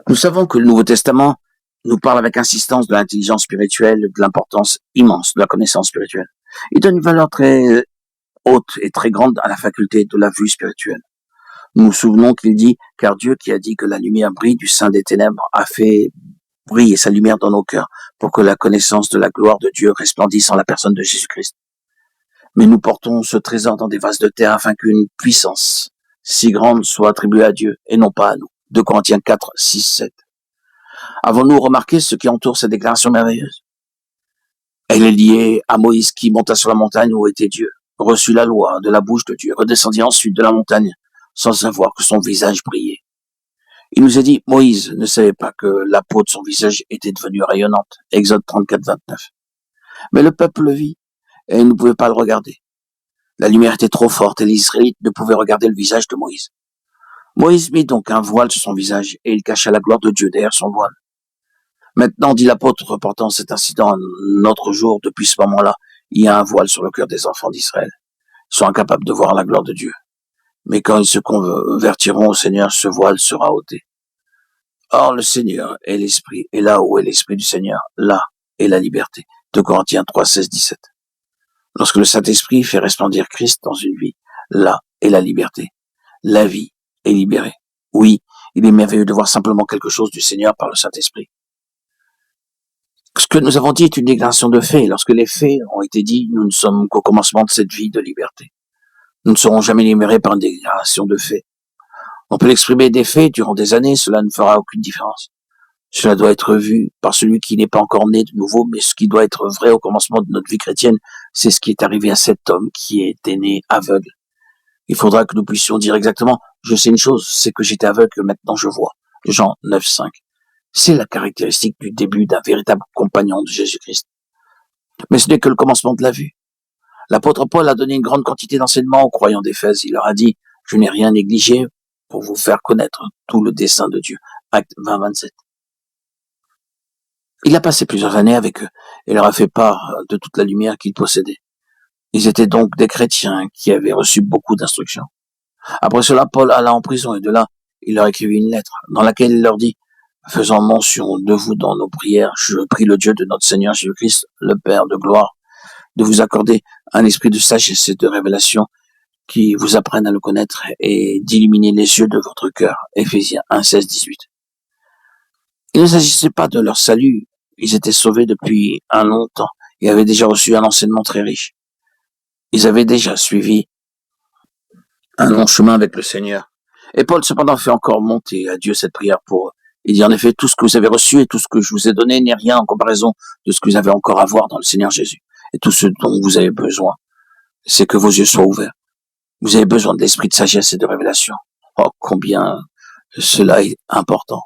Nous savons que le Nouveau Testament nous parle avec insistance de l'intelligence spirituelle, de l'importance immense de la connaissance spirituelle. Il donne une valeur très haute et très grande à la faculté de la vue spirituelle. Nous nous souvenons qu'il dit, car Dieu qui a dit que la lumière brille du sein des ténèbres a fait briller sa lumière dans nos cœurs pour que la connaissance de la gloire de Dieu resplendisse en la personne de Jésus-Christ. Mais nous portons ce trésor dans des vases de terre afin qu'une puissance si grande soit attribuée à Dieu et non pas à nous. 2 Corinthiens 4, 6, 7. Avons-nous remarqué ce qui entoure cette déclaration merveilleuse? Elle est liée à Moïse qui monta sur la montagne où était Dieu, reçut la loi de la bouche de Dieu, redescendit ensuite de la montagne sans savoir que son visage brillait. Il nous a dit, Moïse ne savait pas que la peau de son visage était devenue rayonnante. Exode 34, 29. Mais le peuple le vit et il ne pouvait pas le regarder. La lumière était trop forte et les Israélites ne pouvaient regarder le visage de Moïse. Moïse mit donc un voile sur son visage et il cacha la gloire de Dieu derrière son voile. Maintenant, dit l'apôtre, reportant cet incident à notre jour, depuis ce moment-là, il y a un voile sur le cœur des enfants d'Israël. Ils sont incapables de voir la gloire de Dieu. Mais quand ils se convertiront au Seigneur, ce voile sera ôté. Or, le Seigneur est l'Esprit, et là où est l'Esprit du Seigneur, là est la liberté. 2 Corinthiens 3, 16, 17. Lorsque le Saint-Esprit fait resplendir Christ dans une vie, là est la liberté. La vie est libérée. Oui, il est merveilleux de voir simplement quelque chose du Seigneur par le Saint-Esprit. Ce que nous avons dit est une déclaration de faits. Lorsque les faits ont été dits, nous ne sommes qu'au commencement de cette vie de liberté. Nous ne serons jamais libérés par une déclaration de faits. On peut l'exprimer des faits durant des années, cela ne fera aucune différence. Cela doit être vu par celui qui n'est pas encore né de nouveau, mais ce qui doit être vrai au commencement de notre vie chrétienne, c'est ce qui est arrivé à cet homme qui était né aveugle. Il faudra que nous puissions dire exactement, je sais une chose, c'est que j'étais aveugle, que maintenant je vois. Jean 9, 5. C'est la caractéristique du début d'un véritable compagnon de Jésus-Christ. Mais ce n'est que le commencement de la vue. L'apôtre Paul a donné une grande quantité d'enseignements aux croyants d'Éphèse. Il leur a dit, je n'ai rien négligé pour vous faire connaître tout le dessein de Dieu. Acte 20, 27. Il a passé plusieurs années avec eux et leur a fait part de toute la lumière qu'il possédait. Ils étaient donc des chrétiens qui avaient reçu beaucoup d'instructions. Après cela, Paul alla en prison et de là, il leur écrivit une lettre dans laquelle il leur dit, faisant mention de vous dans nos prières, je prie le Dieu de notre Seigneur Jésus-Christ, le Père de gloire, de vous accorder un esprit de sagesse et de révélation qui vous apprenne à le connaître et d'illuminer les yeux de votre cœur. Éphésiens 1, 16, 18. Il ne s'agissait pas de leur salut. Ils étaient sauvés depuis un long temps et avaient déjà reçu un enseignement très riche. Ils avaient déjà suivi un long chemin avec le Seigneur. Et Paul, cependant, fait encore monter à Dieu cette prière pour eux. Il dit en effet, tout ce que vous avez reçu et tout ce que je vous ai donné n'est rien en comparaison de ce que vous avez encore à voir dans le Seigneur Jésus. Et tout ce dont vous avez besoin, c'est que vos yeux soient ouverts. Vous avez besoin de l'esprit de sagesse et de révélation. Oh, combien cela est important.